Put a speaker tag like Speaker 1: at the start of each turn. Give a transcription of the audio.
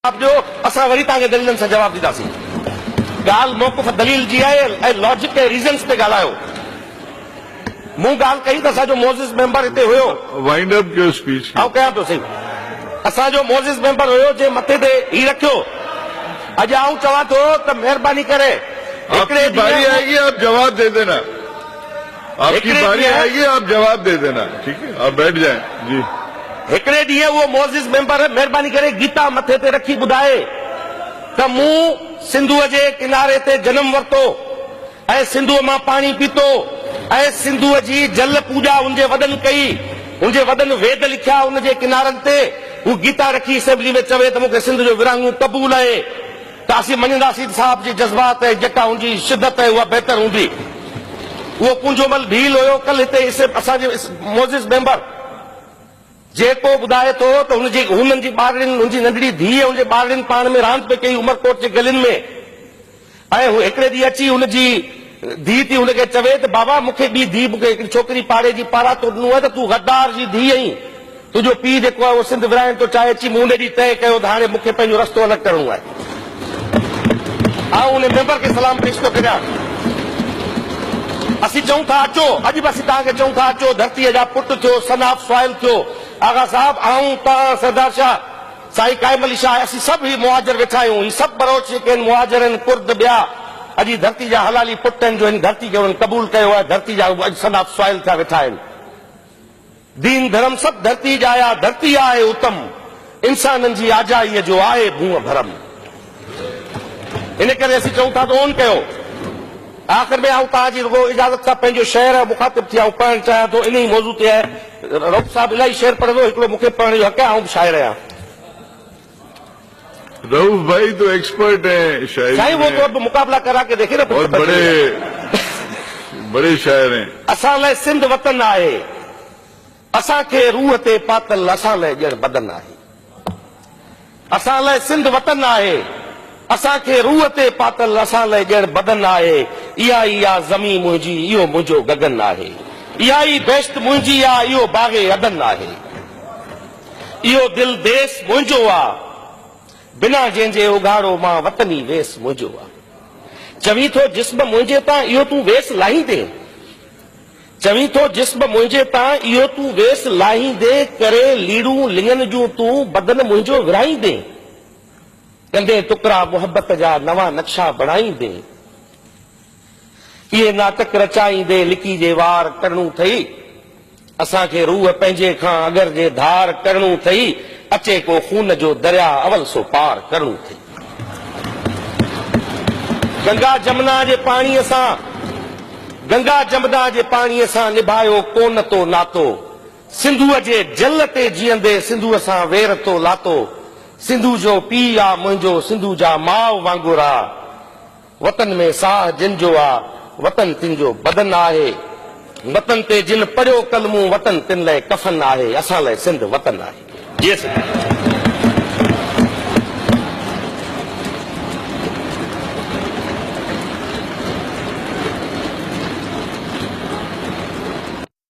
Speaker 1: जो असां वरी तव्हांखे दलीलनि सां जवाब ॾींदासीं। ॻाल्हि मौक़िफ़ दलील जी आहे ऐं लॉजिक ऐं रीज़न्स ते ॻाल्हायो। मूं ॻाल्हि कई त असांजो मोज़िस मेंबर हिते हुयो,
Speaker 2: वाइंड अप कयो स्पीच।
Speaker 1: ऐं कयां थो सही, असांजो मोज़िस मेंबर हुयो जे मथे ते ही रखियो। अॼु आऊं चवां थो त महिरबानी करे
Speaker 2: आपकी बारी आएगी आप जवाब दे देना, आपकी बारी आएगी आप जवाब दे देना, ठीक है, आप बैठ जाएं जी।
Speaker 1: हिकिड़े ॾींहुं उहो मोज़िस मेंबर महिरबानी करे गीता मथे ते रखी ॿुधाए त मूं सिंधूअ जे किनारे ते जनम वरितो ऐं सिंधूअ मां पाणी पीतो ऐं सिंधूअ जी जल पूॼा उनजे वॾनि कई, उनजे वॾनि वेद लिखिया उनजे किनारनि ते। हू गीता रखी असेंबली में चवे त मूंखे सिंध जो विरहाङो क़बूल आहे, त असीं मञंदासीं साहिब जी जज़्बात ऐं जेका हुनजी शिदत आहे उहा बहितर हूंदी। उहो कुंजोमल भील हुयो कल हिते असांजे मोज़िस मेंबर जेको ॿुधाए थो त हुननि जी ॿारड़ियुनि, हुनजी नंढड़ी धीअ हुनजे ॿारड़ियुनि पाण में रांदि पे कई उमरकोट जे गलियुनि में, ऐं हिकिड़े ॾींहुं अची हुनजी धीउ थी हुनखे चवे त बाबा मूंखे ॿी धीउ, मूंखे हिकिड़ी छोकिरी पाड़े जी पारां तो ॾिनो आहे त तूं गद्दार जी धीउ आहीं, तुंहिंजो पीउ जेको आहे उहो सिंध विराइण थो चाहे। अची मूं उन ॾींहुं तइ कयो त हाणे मूंखे पंहिंजो रस्तो अलॻि करणो आहे। ऐं उन मेंबर खे सलाम पेश थो करियां। असीं चऊं था अचो, अॼु बि असीं तव्हांखे चऊं था अचो, धरतीअ जा पुट थियो, सन ऑफ सॉइल थियो, आगा साहब आऊं तव्हां सरदार शाह, साईं काइम अली शाह, असीं सभु ही मुहाजिर वेठा आहियूं। ही सभु बरोच जेके आहिनि मुहाजिर आहिनि, कुर्द ॿिया, अॼु धरती जा हलाली पुट आहिनि जो हिन धरती खे हुननि क़बूल कयो आहे। धरती जा अॼु सन ऑफ सॉइल थिया वेठा आहिनि। दीन धर्म सभु धरती जा आया, धरती आहे उत्तम, इंसाननि जी आजाईअ जो आहे भूअ भरम। इन करे असीं चऊं था त ओन कयो। आख़िर में आऊं तव्हांजी रुगो इजाज़त सां पंहिंजो शेर मुखातिब थी आऊं पढ़णु चाहियां थो। इन ई मौज़ू ते आहे, रऊफ़ साहब इलाही शेर पढ़ंदो, हिकिड़ो मूंखे पढ़ण जो हक़ आहे, आऊं बि शाइर आहियां।
Speaker 2: रऊफ भाई तो एक्सपर्ट हैं शायरी
Speaker 1: साईं, वो तो मुकाबला करा के देखे ना,
Speaker 2: बहुत बड़े शायर हैं।
Speaker 1: असां लाइ सिंध वतन आहे, असांखे रूह ते पातल असां लाइ ॼण बदन आहे। असां लाइ सिंध वतन आहे, असांखे रूह ते पातल असां लाइ ॼण बदन आहे। इहा ज़मीन मुंहिंजी, इहो मुंहिंजो गगन आहे। इहा ई बेश्त मुंहिंजी आहे, इहो बाग़े अदन आहे। इहो दिल देस मुंहिंजो आहे, बिना जंहिंजे उघाड़ो मां वतनी वेस मुंहिंजो आहे। चवी थो जिस्म मुंहिंजे तां इहो तूं वेस लाहींदे, चवी थो जिस्म मुंहिंजे तां इहो तूं वेस लाहींदे, करे लीड़ूं लिंगन जूं तूं बदन मुंहिंजो विराईंदे, कंदे टुकड़ा मोहब्बत जा नवां नक्शा बणाईंदे। इहे नाटक रचाईंदे लिकी जे वार करणू अथई, असांखे रूह पंहिंजे खां अगर जे धार करणू अथई, अचे को खून जो दरिया अवल सो पार करणू अथई। गंगा जमुना जे पाणीअ सां, गंगा जमुना जे पाणीअ सां निभायो कोन तो नातो, सिंधूअ जे जल ते जीअंदे सिंधूअ सां वेर तो लातो। सिंधू जो पीउ आहे मुंहिंजो, सिंधू जा माउ वांगुर आहे, वतन में साह जिन जो आहे, वतन तिन जो बदन आहे। वतन ते जिन पढ़ियो कलमूं, वतन तिन लाइ कफन आहे। असां लाइ सिंध वतन आहे।